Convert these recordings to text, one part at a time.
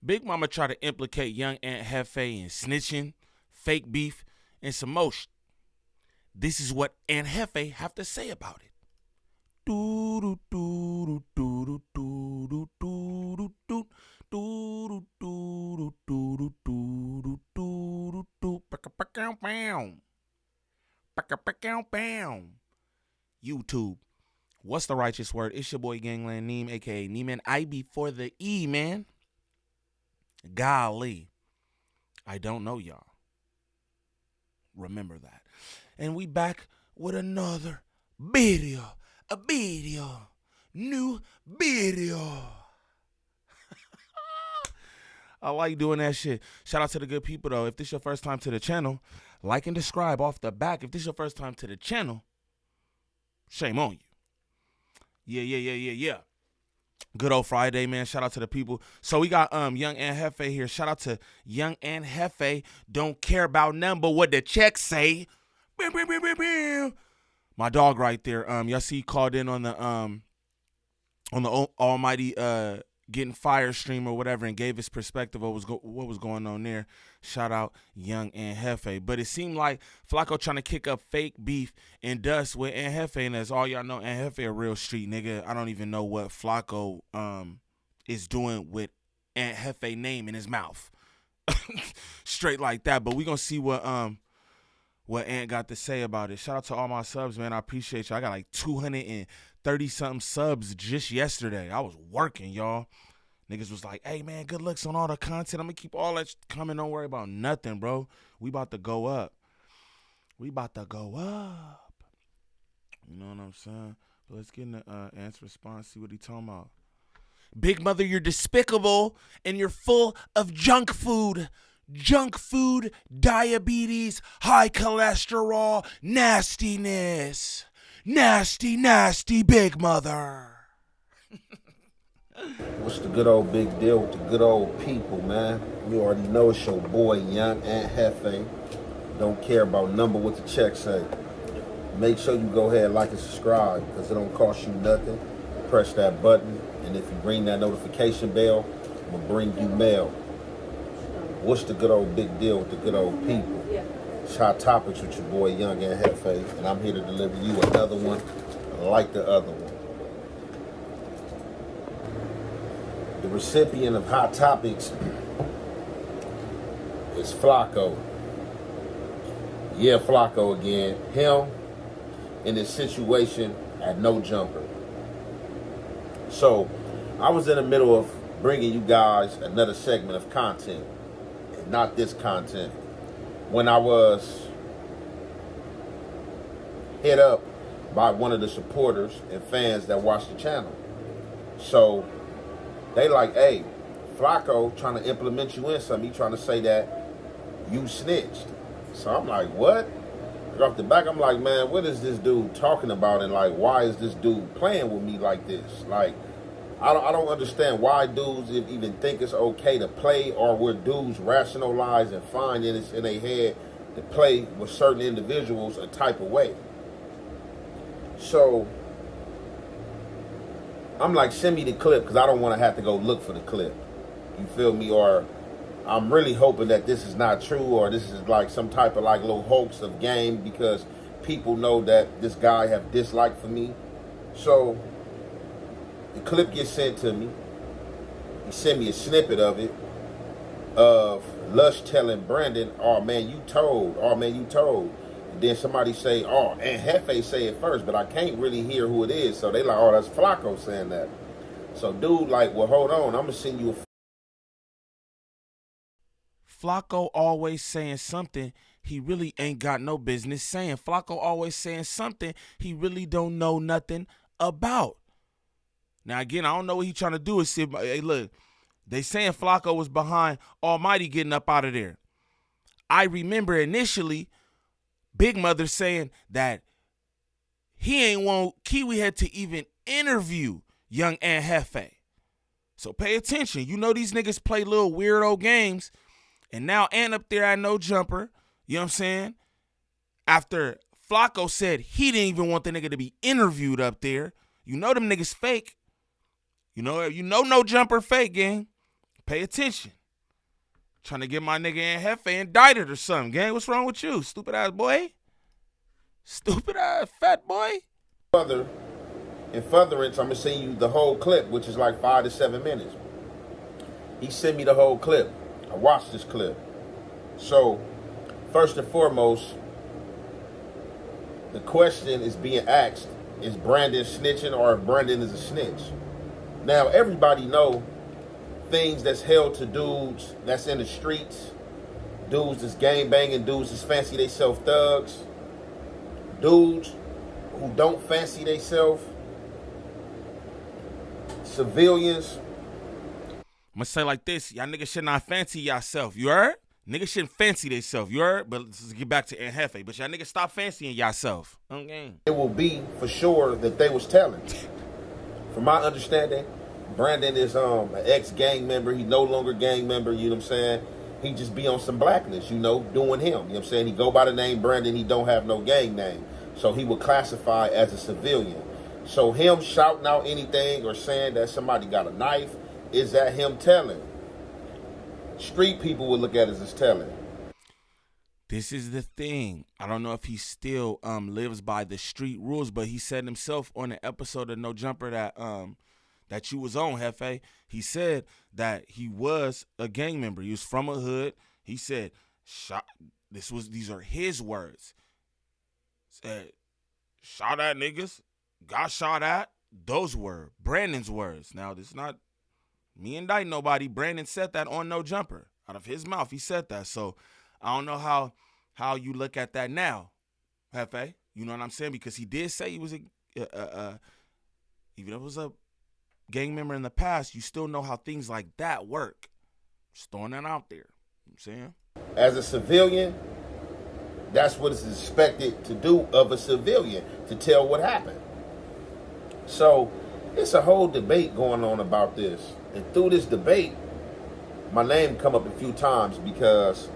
Big Mama tried to implicate young Aunt Jefe in snitching, fake beef, and some more shit. This is what Aunt Jefe have to say about it. YouTube. What's the righteous word? It's your boy Gangland Neem, aka Neeman. I before the E, man. Golly. I don't know y'all. Remember that. And we back with another video. A video. New video. I like doing that shit. Shout out to the good people, though. If this is your first time to the channel, like and subscribe off the back. If this is your first time to the channel, shame on you. Yeah. Good old Friday, man. Shout out to the people. So we got young Aunt Jefe here. Shout out to young Aunt Jefe. Don't care about nothing but what the checks say. My dog right there. Y'all see he called in on the almighty getting fire stream or whatever and gave his perspective of what was going on there. Shout out young Aunt Jefe. But it seemed like Flaco trying to kick up fake beef and dust with Aunt Jefe, and as all y'all know, Aunt Jefe a real street nigga. I don't even know what Flaco is doing with Aunt Jefe name in his mouth. Straight like that. But we gonna see what Aunt got to say about it. Shout out to all my subs, man. I appreciate you. I got like 230 something subs just yesterday. I was working, y'all. Niggas was like, hey, man, good looks on all the content. I'm going to keep all that coming. Don't worry about nothing, bro. We about to go up. You know what I'm saying? But let's get in the answer response, see what he talking about. Big mother, you're despicable, and you're full of junk food. Junk food, diabetes, high cholesterol, nastiness. Nasty big mother. What's the good old big deal with the good old people, man? You already know it's your boy, young Aunt Jefe. Don't care about number what the check say. Make sure you go ahead, like and subscribe, because it don't cost you nothing. Press that button, and if you ring that notification bell, I'm going to bring you mail. What's the good old big deal with the good old people? It's Hot Topics with your boy, young Aunt Jefe, and I'm here to deliver you another one like the other one. The recipient of Hot Topics is Flaco. Yeah, Flaco again. Him in this situation at No Jumper. So, I was in the middle of bringing you guys another segment of content. And not this content. When I was hit up by one of the supporters and fans that watch the channel. So, they like, hey, Flaco trying to implement you in something. He trying to say that you snitched. So I'm like, what? Right off the back, I'm like, man, what is this dude talking about? And like, why is this dude playing with me like this? Like, I don't understand why dudes even think it's okay to play, or where dudes rationalize and find in their head to play with certain individuals a type of way. So I'm like, send me the clip, because I don't want to have to go look for the clip. You feel me? Or I'm really hoping that this is not true, or this is like some type of like little hoax of game, because people know that this guy have dislike for me. So the clip gets sent to me. He sent me a snippet of it, of Lush telling Brandon, oh man, you told. And then somebody say, oh, Aunt Jefe say it first, but I can't really hear who it is. So they like, oh, that's Flaco saying that. So dude like, well, hold on, I'm going to send you a... Flaco always saying something he really ain't got no business saying. Flaco always saying something he really don't know nothing about. Now, again, I don't know what he trying to do. Is see, hey, look, they saying Flaco was behind Almighty getting up out of there. I remember initially Big Mother saying that he ain't want Kiwi Head to even interview young Aunt Jefe. So pay attention. You know these niggas play little weirdo games. And now Aunt up there at No Jumper, you know what I'm saying? After Flaco said he didn't even want the nigga to be interviewed up there. You know them niggas fake. You know No Jumper fake, gang. Pay attention. Trying to get my nigga in Jefe indicted or something, gang. What's wrong with you, stupid ass boy? Stupid ass fat boy. In furtherance, I'm gonna send you the whole clip, which is like 5 to 7 minutes. He sent me the whole clip. I watched this clip. So, first and foremost, the question is being asked, is Brandon snitching or if Brandon is a snitch? Now, everybody know things that's held to dudes that's in the streets, dudes that's gang banging, dudes that's fancy they self thugs, dudes who don't fancy they self, civilians. I'm gonna say like this, y'all niggas should not fancy yourself, you heard? Niggas shouldn't fancy theyself, you heard? But let's get back to Jefe. But y'all niggas stop fancying yourself. Okay. It will be for sure that they was telling. From my understanding, Brandon is an ex-gang member. He no longer gang member, you know what I'm saying? He just be on some blackness, you know, doing him. You know what I'm saying? He go by the name Brandon. He don't have no gang name. So he would classify as a civilian. So him shouting out anything or saying that somebody got a knife, is that him telling? Street people would look at it as telling. This is the thing. I don't know if he still lives by the street rules, but he said himself on an episode of No Jumper that you was on, Jefe. He said that he was a gang member. He was from a hood. He said, these are his words. Said, shot at niggas, got shot at. Those were Brandon's words. Now, this is not me indicting nobody. Brandon said that on No Jumper. Out of his mouth, he said that. So I don't know how you look at that now, Jefe. You know what I'm saying? Because he did say he was even if it was a gang member in the past, you still know how things like that work. Just throwing that out there. You know what I'm saying? As a civilian, that's what is expected to do of a civilian, to tell what happened. So it's a whole debate going on about this. And through this debate, my name come up a few times because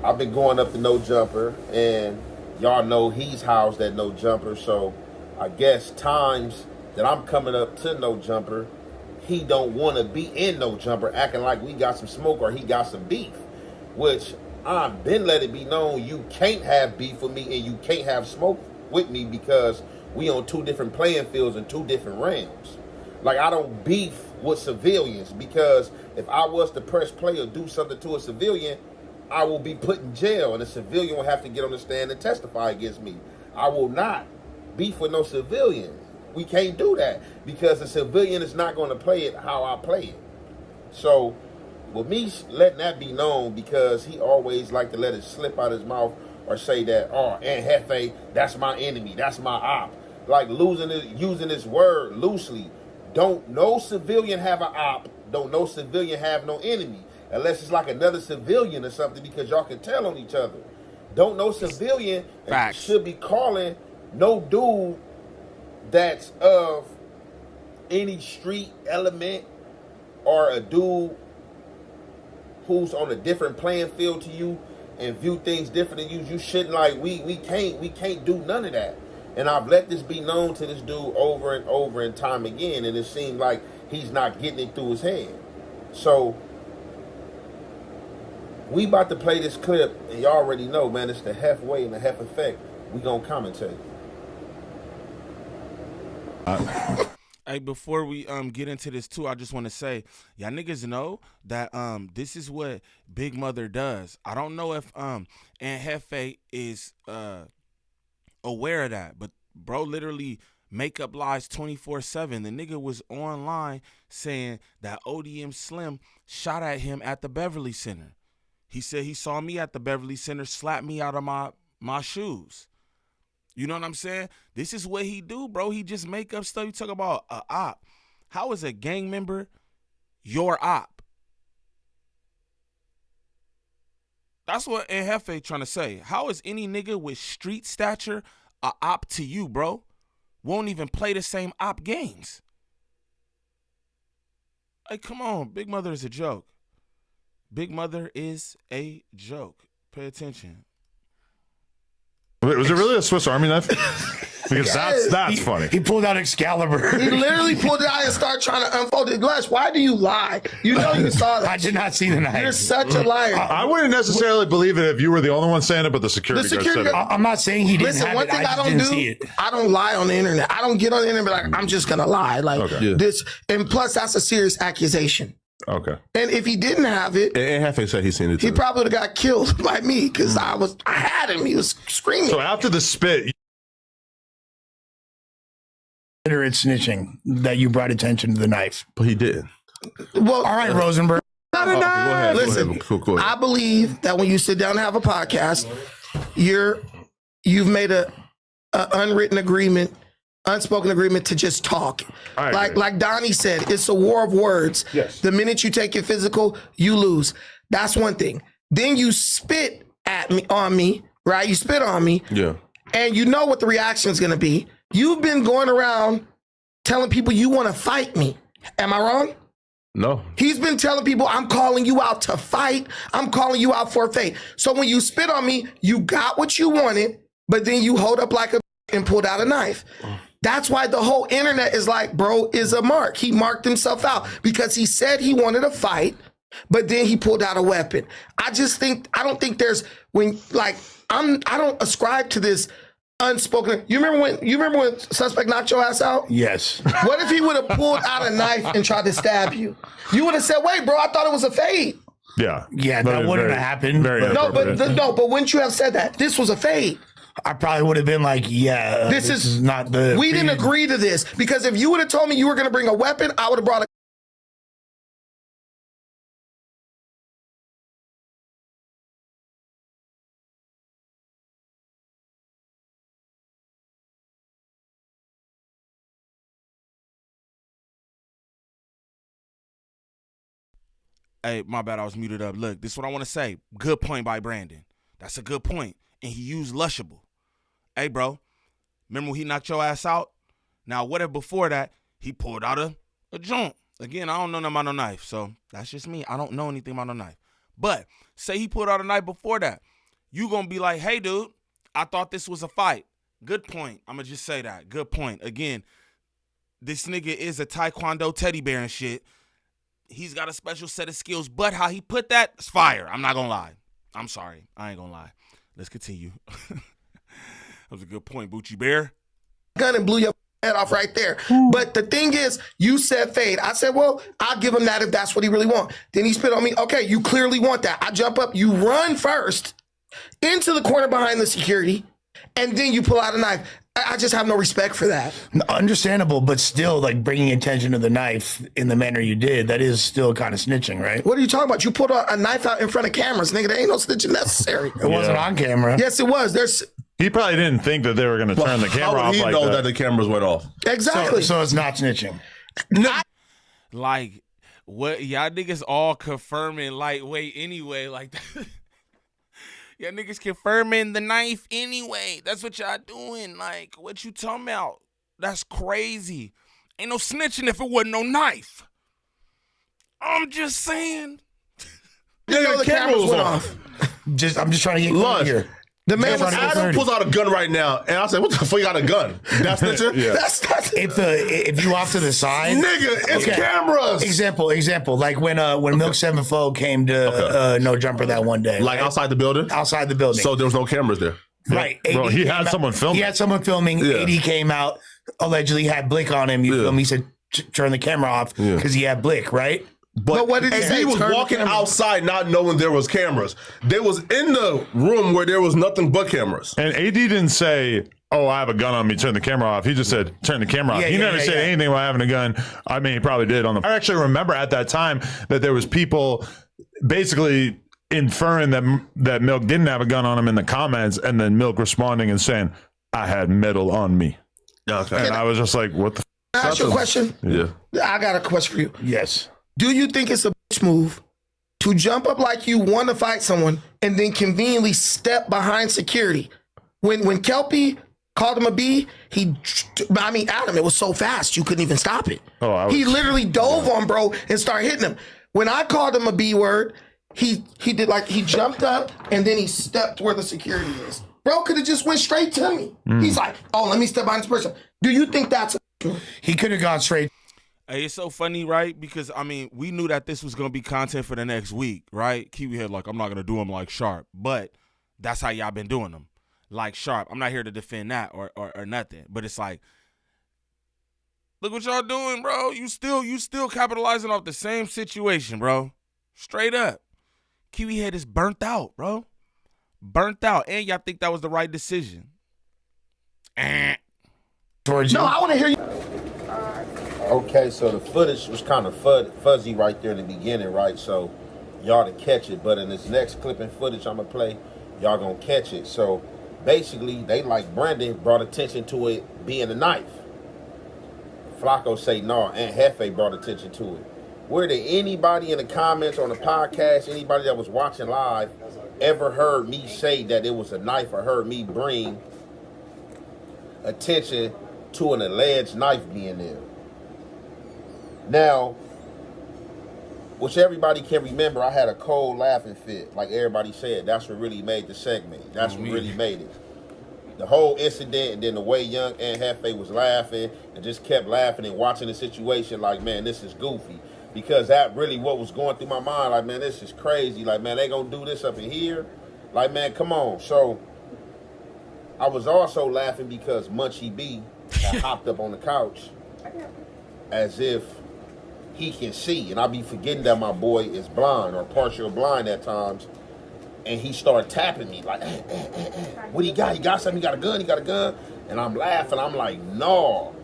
I've been going up to No Jumper, and y'all know he's housed at No Jumper. So I guess times that I'm coming up to No Jumper, he don't want to be in No Jumper, acting like we got some smoke or he got some beef, which I've been let it be known you can't have beef with me and you can't have smoke with me because we on two different playing fields and two different realms. Like, I don't beef with civilians because if I was to press play or do something to a civilian, I will be put in jail and a civilian will have to get on the stand and testify against me. I will not beef with no civilian. We can't do that because a civilian is not going to play it how I play it. So with me letting that be known, because he always like to let it slip out his mouth or say that, oh, and Jefe, that's my enemy, that's my op. Like using this word loosely. Don't no civilian have an op. Don't no civilian have no enemy. Unless it's like another civilian or something, because y'all can tell on each other. Don't no civilian should be calling no dude that's of any street element or a dude who's on a different playing field to you and view things different than you. You shouldn't, like, we can't do none of that. And I've let this be known to this dude over and over and time again, and it seemed like he's not getting it through his head. So we about to play this clip, and y'all already know, man, it's the Jefe way and the Jefe effect. We gonna commentate. Hey, before we get into this too, I just want to say, y'all niggas know that this is what Big Mother does. I don't know if and Jefe is aware of that, but bro literally make up lies 24/7. The nigga was online saying that ODM Slim shot at him at the Beverly Center. He said he saw me at the Beverly Center, slapped me out of my shoes. You know what I'm saying? This is what he do, bro. He just make up stuff. You talk about a op. How is a gang member your op? That's what Jefe trying to say. How is any nigga with street stature a op to you, bro? Won't even play the same op games. Hey, come on. Big Mother is a joke. Big Mother is a joke. Pay attention. Was it really a Swiss Army knife? Because that's funny. He pulled out Excalibur. He literally pulled it out and started trying to unfold it. Les, why do you lie? You know you saw that. I did not see the knife. You're such a liar. I wouldn't necessarily believe it if you were the only one saying it, but the security guard said it. I'm not saying he didn't Listen, have one it. thing I don't do, I don't lie on the internet. I don't get on the internet and be like, I'm just going to lie. Like this. And plus, that's a serious accusation. Okay. And if he didn't have it, and Jefe said he seen it too. He probably would have got killed by me because I had him. He was screaming. So after the spit, it's snitching that you brought attention to the knife. But he did. Well, all right, Rosenberg. Go ahead. Listen, Go ahead. I believe that when you sit down and have a podcast, you've made a unwritten agreement, unspoken agreement to just talk. Like Donnie said, it's a war of words. Yes. The minute you take it physical, you lose. That's one thing. Then you spit on me, right? You spit on me. Yeah. And you know what the reaction is going to be. You've been going around telling people you want to fight me. Am I wrong? No. He's been telling people, I'm calling you out to fight. I'm calling you out for a fate. So when you spit on me, you got what you wanted, but then you hold up like a and pulled out a knife. That's why the whole internet is like, bro, is a mark. He marked himself out because he said he wanted to fight, but then he pulled out a weapon. I don't think there's I don't ascribe to this unspoken. You remember when suspect knocked your ass out? Yes. What if he would have pulled out a knife and tried to stab you? You would have said, "Wait, bro, I thought it was a fade." Yeah. Yeah, that wouldn't have happened. But wouldn't you have said that this was a fade? I probably would have been like, yeah, this is not the. We didn't agree to this because if you would have told me you were going to bring a weapon, I would have brought a. Hey, my bad, I was muted up. Look, this is what I want to say. Good point by Brandon. That's a good point. And he used Lushable. Hey, bro, remember when he knocked your ass out? Now, what if before that, he pulled out a joint? Again, I don't know nothing about no knife, so that's just me. I don't know anything about no knife. But say he pulled out a knife before that. You going to be like, hey, dude, I thought this was a fight. Good point. I'm going to just say that. Good point. Again, this nigga is a Taekwondo teddy bear and shit. He's got a special set of skills, but how he put that is fire. I'm not going to lie. I'm sorry. I ain't going to lie. Let's continue. That was a good point, Bucci Bear. Gun and blew your head off right there. But the thing is, you said fade. I said, well, I'll give him that if that's what he really wants. Then he spit on me. Okay, you clearly want that. I jump up. You run first into the corner behind the security, and then you pull out a knife. I just have no respect for that. Understandable, but still, like bringing attention to the knife in the manner you did, that is still kind of snitching, right? What are you talking about? You pulled a knife out in front of cameras, nigga. There ain't no snitching necessary. It wasn't on camera. Yes, it was. He probably didn't think that they were going to turn the camera off He like know that. that the cameras went off. Exactly. So it's not snitching. Like, what? Y'all niggas all confirming lightweight anyway. Like, y'all niggas confirming the knife anyway. That's what y'all doing. Like, what you talking about? That's crazy. Ain't no snitching if it wasn't no knife. I'm just saying. Yeah, the cameras went off. I'm just trying to get clear here. The man was Adam pulls out a gun right now, and I said, "What the fuck? You got a gun? That's snitching? Yeah. That's if you off to the side, Nigga, it's cameras." Example, like when Milk 7 came to No Jumper that one day, Like right? outside the building. Outside the building. So there was no cameras there. Right. Bro, he had someone filming. He had someone filming. Yeah. AD came out, allegedly had Blick on him. You feel me? He said, turn the camera off because he had Blick, right? But what did he say? He was walking outside not knowing there was cameras. They was in the room where there was nothing but cameras. And AD didn't say, oh, I have a gun on me, turn the camera off. He just said, turn the camera off. He never said anything about having a gun. I mean, he probably did on the. I actually remember at that time that there was people basically inferring that Milk didn't have a gun on him in the comments, and then Milk responding and saying, I had metal on me. Okay. And I was just like, what the Can I ask you a question? Yeah. I got a question for you. Yes. Do you think it's a bitch move to jump up like you want to fight someone and then conveniently step behind security? When Kelpie called him a B, Adam, it was so fast you couldn't even stop it. He literally dove on bro and started hitting him. When I called him a B word, he did like he jumped up and then he stepped where the security is. Bro could have just went straight to me. He's like, oh, let me step behind this person. Do you think that's He could have gone straight. Hey, it's so funny, right? Because, I mean, we knew that this was going to be content for the next week, right? Kiwi had like, I'm not going to do them like Sharp. But that's how y'all been doing them. Like Sharp. I'm not here to defend that or nothing. But it's like, look what y'all doing, bro. You still capitalizing off the same situation, bro. Straight up. Kiwi head is burnt out, bro. Burnt out. And y'all think that was the right decision. Towards you. No, I want to hear you. Okay, so the footage was kind of fuzzy right there in the beginning, right? So y'all to catch it. But in this next clip and footage I'm going to play, y'all going to catch it. So basically, they, like Brandon, brought attention to it being a knife. Flaco say no, and Jefe brought attention to it. Where did anybody in the comments on the podcast, anybody that was watching live, ever heard me say that it was a knife or heard me bring attention to an alleged knife being there? Now, which everybody can remember, I had a cold laughing fit, like everybody said. That's what really made the segment. That's what really made it. The whole incident, and then the way Young and Jefe was laughing and just kept laughing and watching the situation like, man, this is goofy. Because that really what was going through my mind. Like, man, this is crazy. Like, man, they gonna do this up in here? Like, man, come on. So I was also laughing because Munchie B had hopped up on the couch as if he can see. And I be forgetting that my boy is blind or partial blind at times. And he started tapping me like, what he got? He got something? He got a gun? He got a gun? And I'm laughing. I'm like, no.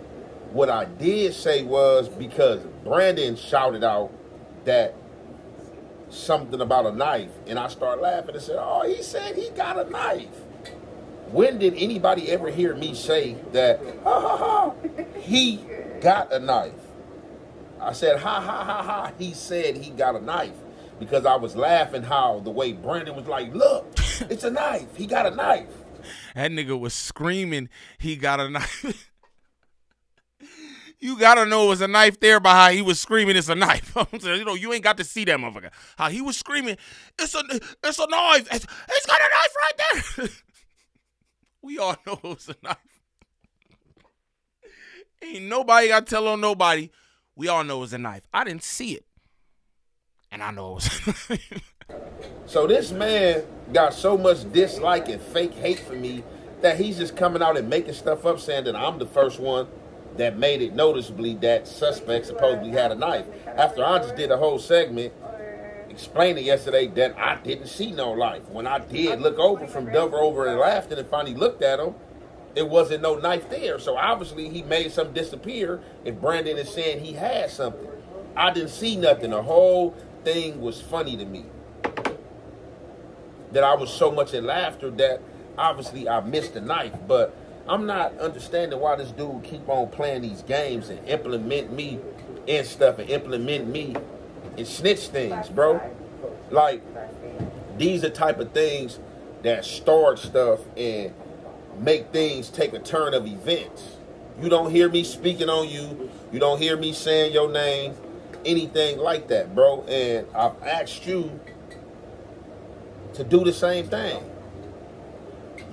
What I did say was because Brandon shouted out that something about a knife. And I started laughing and said, oh, he said he got a knife. When did anybody ever hear me say that, he got a knife? I said, ha, ha, ha, ha. He said he got a knife. Because I was laughing how the way Brandon was like, look, it's a knife. He got a knife. That nigga was screaming he got a knife. You gotta know it was a knife there by how he was screaming it's a knife. You know, you ain't got to see that motherfucker. How he was screaming, it's a knife. He's got a knife right there. We all know it was a knife. Ain't nobody got to tell on nobody. We all know it was a knife. I didn't see it. And I know it was. So this man got so much dislike and fake hate for me that he's just coming out and making stuff up saying that I'm the first one that made it noticeably that suspect supposedly had a knife. After I just did a whole segment explaining yesterday that I didn't see no knife. When I did look over from Dover over and laughed and finally looked at him, it wasn't no knife there. So obviously he made something disappear if Brandon is saying he had something. I didn't see nothing. The whole thing was funny to me. That I was so much in laughter that obviously I missed the knife. But I'm not understanding why this dude keep on playing these games and implement me in stuff and implement me in snitch things, bro. Like, these are type of things that start stuff and make things take a turn of events. You don't hear me speaking on you. You don't hear me saying your name. Anything like that, bro. And I've asked you to do the same thing.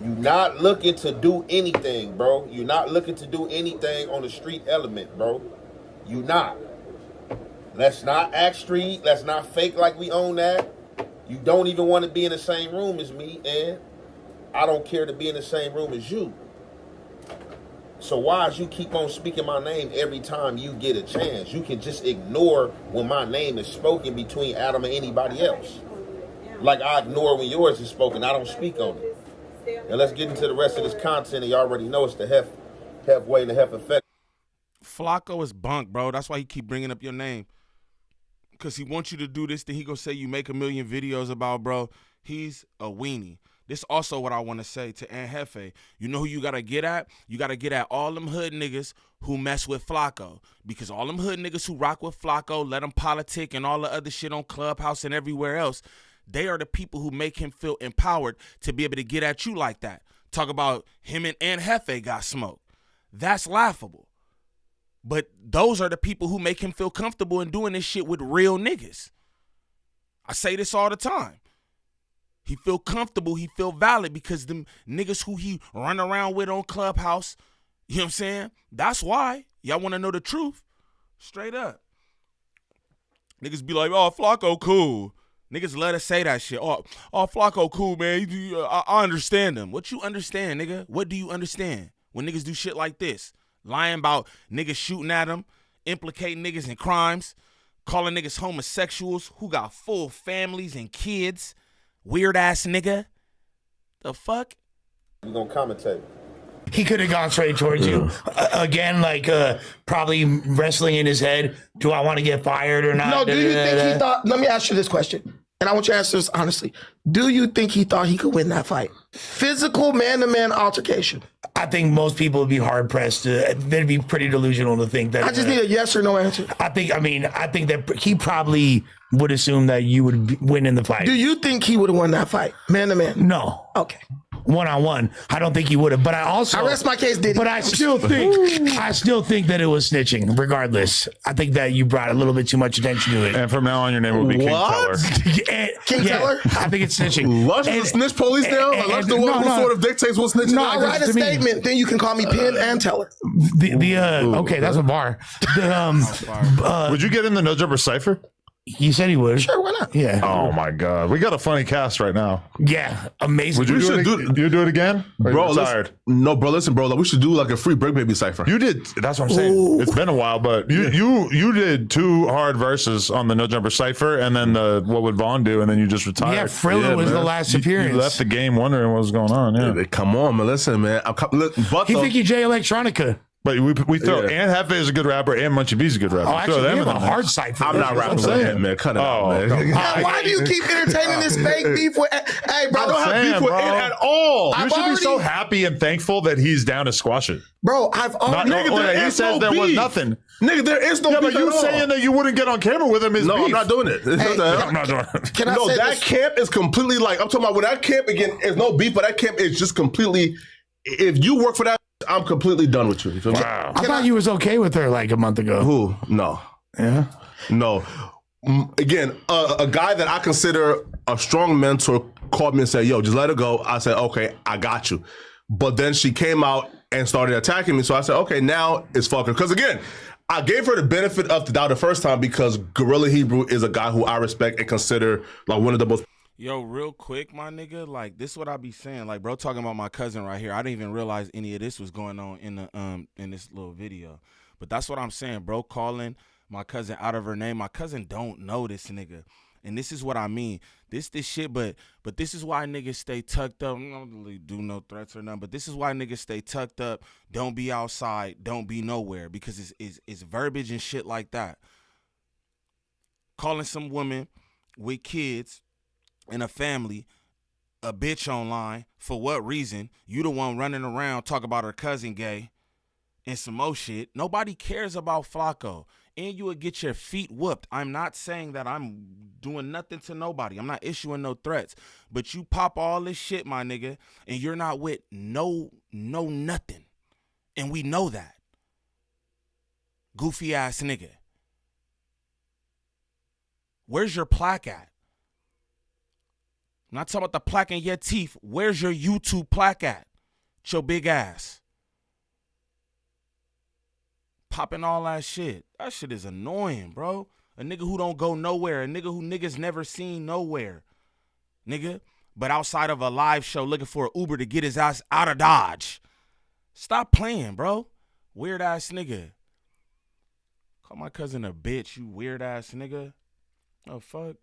You're not looking to do anything, bro. You're not looking to do anything on the street element, bro. You not. Let's not act street. Let's not fake like we own that. You don't even want to be in the same room as me, and I don't care to be in the same room as you. So why is you keep on speaking my name every time you get a chance? You can just ignore when my name is spoken between Adam and anybody else. Like I ignore when yours is spoken. I don't speak on it. And let's get into the rest of this content. And you already know it's the Hef way and the Hef effect. Flaco is bunk, bro. That's why he keep bringing up your name. Because he wants you to do this, then he gonna say you make a million videos about, bro. He's a weenie. This also what I want to say to Aunt Jefe. You know who you got to get at? You got to get at all them hood niggas who mess with Flaco. Because all them hood niggas who rock with Flaco, let him politic and all the other shit on Clubhouse and everywhere else, they are the people who make him feel empowered to be able to get at you like that. Talk about him and Aunt Jefe got smoked. That's laughable. But those are the people who make him feel comfortable in doing this shit with real niggas. I say this all the time. He feel comfortable. He feel valid because them niggas who he run around with on Clubhouse, you know what I'm saying? That's why. Y'all want to know the truth? Straight up. Niggas be like, oh, Flaco cool. Niggas love to say that shit. Oh, Flaco cool, man. I understand them. What you understand, nigga? What do you understand when niggas do shit like this? Lying about niggas shooting at them, implicating niggas in crimes, calling niggas homosexuals who got full families and kids. Weird ass nigga. The fuck? We gonna commentate. He could have gone straight towards you. Again, like probably wrestling in his head. Do I want to get fired or not? No, do you think he thought, let me ask you this question, and I want you to answer this honestly. Do you think he thought he could win that fight? Physical man-to-man altercation. I think most people would be hard pressed to, they'd be pretty delusional to think that. I just need a yes or no answer. I think that he probably would assume that you would win in the fight. Do you think he would have won that fight, man-to-man? No. Okay. One-on-one, I don't think he would have. But I rest my case, Diddy. But I still think that it was snitching. Regardless, I think that you brought a little bit too much attention to it. And from now on, your name will be King Teller. King Teller? I think it's snitching. Lush is the snitch police now. Lush the one who sort of dictates what snitching. I'll write a statement. Then you can call me Penn and Teller. Okay, that's a bar. Would you get in the No Jumper Cipher? He said he would. Sure, why not? Yeah. Oh my God, we got a funny cast right now. Yeah, amazing. Would you do it again? Bro, tired? No, bro, listen, bro. Like, we should do like a free Break Baby cipher. You did. That's what I'm saying. Ooh. It's been a while, but you did 2 hard verses on the No Jumper Cipher, and then what would Vaughn do, and then you just retired. Yeah, Frilla was the last appearance. You left the game wondering what was going on. Yeah, come on, man. Listen, man. He think he Jay Electronica. But we throw and Jefe is a good rapper and Munchie B's a good rapper. Oh, actually, we have a hard side for I'm not rapping with him, man. Cut it out, man. Why do you keep entertaining this fake beef with? Hey, bro, I don't have beef with it at all. You should be so happy and thankful that he's down to squash it. Bro, I've already. He says there was nothing. Nigga, there is no beef. But you saying that you wouldn't get on camera with him is no, beef. I'm not doing it. I'm not doing it. Can I say that this? camp is completely like, I'm talking about when that camp, again, is no beef, but that camp is just completely, if you work for that, I'm completely done with you. You feel me? Wow. I thought you was okay with her like a month ago. Who? No. Yeah? No. Again, a guy that I consider a strong mentor called me and said, yo, just let her go. I said, okay, I got you. But then she came out and started attacking me. So I said, okay, now it's fucking. Because again, I gave her the benefit of the doubt the first time because Gorilla Hebrew is a guy who I respect and consider like one of the most. Yo, real quick, my nigga, like, this is what I be saying. Like, bro, talking about my cousin right here. I didn't even realize any of this was going on in this little video. But that's what I'm saying, bro, calling my cousin out of her name. My cousin don't know this nigga. And this is what I mean. This shit, but this is why niggas stay tucked up. I don't really do no threats or nothing, but this is why niggas stay tucked up. Don't be outside. Don't be nowhere. Because it's verbiage and shit like that. Calling some woman with kids and a family a bitch online, for what reason? You the one running around talk about her cousin gay and some more shit. Nobody cares about Flaco, and you would get your feet whooped. I'm not saying that I'm doing nothing to nobody. I'm not issuing no threats, but you pop all this shit, my nigga, and you're not with no nothing, and we know that. Goofy ass nigga. Where's your plaque at? I'm not talking about the plaque in your teeth. Where's your YouTube plaque at? It's your big ass. Popping all that shit. That shit is annoying, bro. A nigga who don't go nowhere. A nigga who niggas never seen nowhere. Nigga. But outside of a live show looking for an Uber to get his ass out of Dodge. Stop playing, bro. Weird ass nigga. Call my cousin a bitch, you weird ass nigga. Oh, fuck.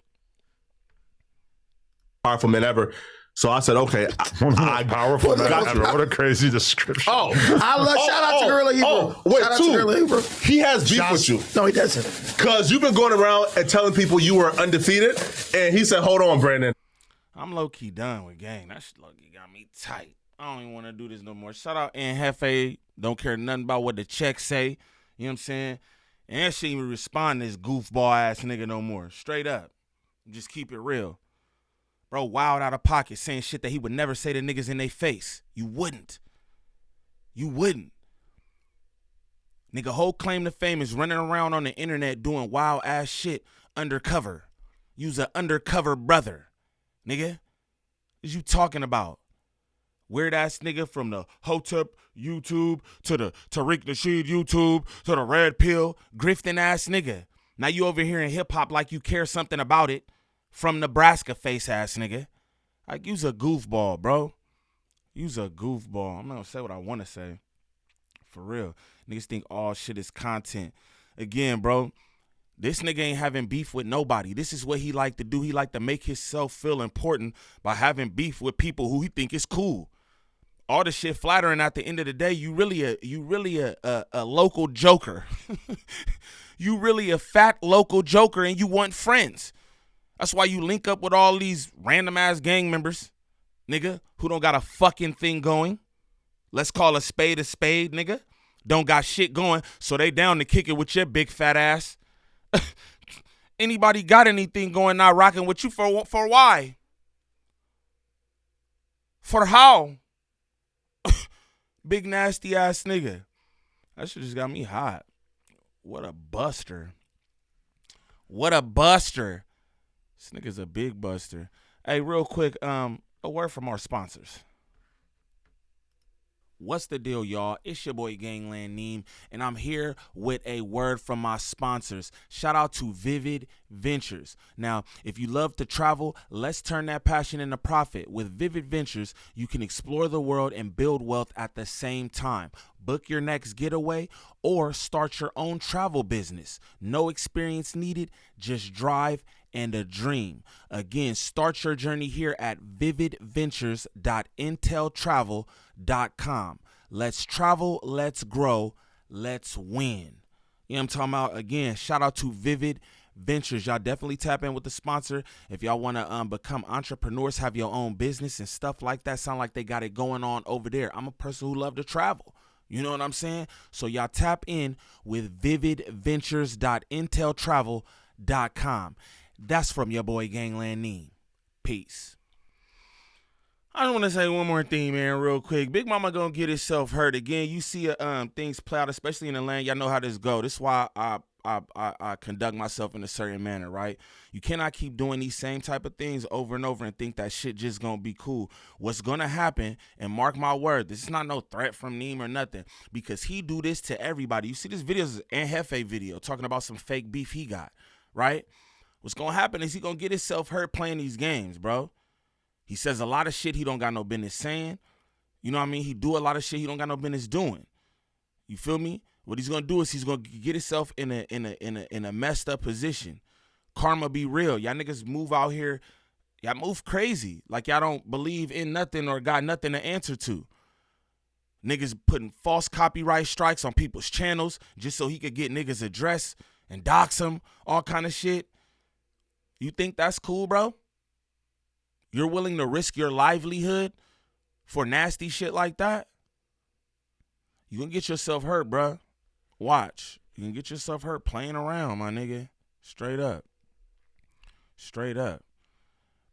Powerful man ever. So I said, okay. Powerful man ever. What a crazy description. Oh. Shout out to Gorilla Hebrew. Wait, shout out to Gorilla Hebrew. He has beef with you. No, he doesn't. Because you've been going around and telling people you were undefeated. And he said, hold on, Brandon. I'm low-key done with gang. That shit low-key got me tight. I don't even want to do this no more. Shout out Jefe. Don't care nothing about what the checks say. You know what I'm saying? And she even respond to this goofball ass nigga no more. Straight up. Just keep it real. Bro, wild out of pocket, saying shit that he would never say to niggas in their face. You wouldn't. You wouldn't. Nigga, whole claim to fame is running around on the internet doing wild ass shit undercover. You's an undercover brother, nigga. Is you talking about? Weird ass nigga from the Hotep YouTube to the Tariq Nasheed YouTube to the Red Pill grifting ass nigga. Now you over here in hip hop like you care something about it from Nebraska face ass nigga. Like you's a goofball, bro. You's a goofball. I'm not gonna say what I want to say. For real. Niggas think all shit is content. Again, bro, this nigga ain't having beef with nobody. This is what he like to do. He like to make himself feel important by having beef with people who he think is cool. All the shit flattering at the end of the day, you really a local joker. You really a fat local joker and you want friends. That's why you link up with all these random ass gang members, nigga, who don't got a fucking thing going. Let's call a spade, nigga. Don't got shit going, so they down to kick it with your big fat ass. Anybody got anything going not rocking with you for why? For how? Big nasty ass nigga. That shit just got me hot. What a buster. What a buster. This nigga's a big buster. Hey, real quick, a word from our sponsors. What's the deal, y'all? It's your boy Gangland Neem, and I'm here with a word from my sponsors. Shout out to Vivid Ventures. Now, if you love to travel, let's turn that passion into profit. With Vivid Ventures, you can explore the world and build wealth at the same time. Book your next getaway or start your own travel business. No experience needed, just drive and a dream. Again, start your journey here at vividventures.inteltravel.com. Let's travel, let's grow, let's win. You know what I'm talking about? Again, shout out to Vivid Ventures. Y'all definitely tap in with the sponsor. If y'all want to become entrepreneurs, have your own business and stuff like that, sound like they got it going on over there. I'm a person who love to travel. You know what I'm saying? So y'all tap in with vividventures.inteltravel.com. That's from your boy Gangland Neem. Peace. I just want to say one more thing, man, real quick. Big Mama gonna get himself hurt again. You see things play out, especially in the land. Y'all know how this go. This is why I conduct myself in a certain manner, right? You cannot keep doing these same type of things over and over and think that shit just gonna be cool. What's gonna happen, and mark my word, this is not no threat from Neem or nothing, because he do this to everybody. You see this video is an Jefe video talking about some fake beef he got, right? What's gonna happen is he gonna get himself hurt playing these games, bro. He says a lot of shit he don't got no business saying. You know what I mean? He do a lot of shit he don't got no business doing. You feel me? What he's gonna do is he's gonna get himself in a messed up position. Karma be real. Y'all niggas move out here, y'all move crazy. Like y'all don't believe in nothing or got nothing to answer to. Niggas putting false copyright strikes on people's channels just so he could get niggas' address and dox them, all kind of shit. You think that's cool, bro? You're willing to risk your livelihood for nasty shit like that? You gonna get yourself hurt, bro. Watch. You can get yourself hurt playing around, my nigga. Straight up. Straight up.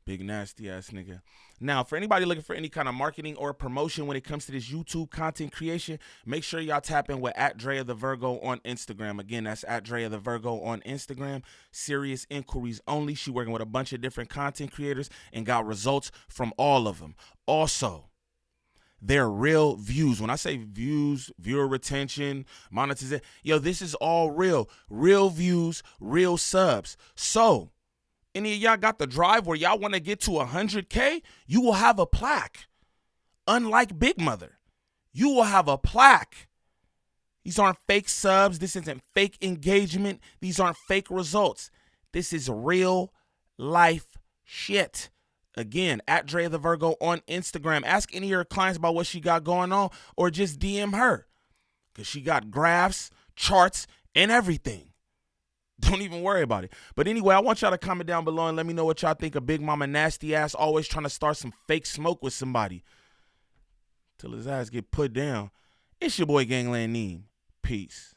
Big nasty ass nigga. Now, for anybody looking for any kind of marketing or promotion when it comes to this YouTube content creation, make sure y'all tap in with @DreaTheVirgo on Instagram. Again, that's @DreaTheVirgo on Instagram. Serious inquiries only. She working with a bunch of different content creators and got results from all of them. Also, they're real views. When I say views, viewer retention, monetization, yo, this is all real. Real views, real subs. So, any of y'all got the drive where y'all want to get to 100K, you will have a plaque. Unlike Big Mother, you will have a plaque. These aren't fake subs. This isn't fake engagement. These aren't fake results. This is real life shit. Again, @DreaTheVirgo on Instagram. Ask any of your clients about what she got going on or just DM her, because she got graphs, charts, and everything. Don't even worry about it. But anyway, I want y'all to comment down below and let me know what y'all think of Big Mama nasty ass always trying to start some fake smoke with somebody till his ass get put down. It's your boy Gangland Neem. Peace.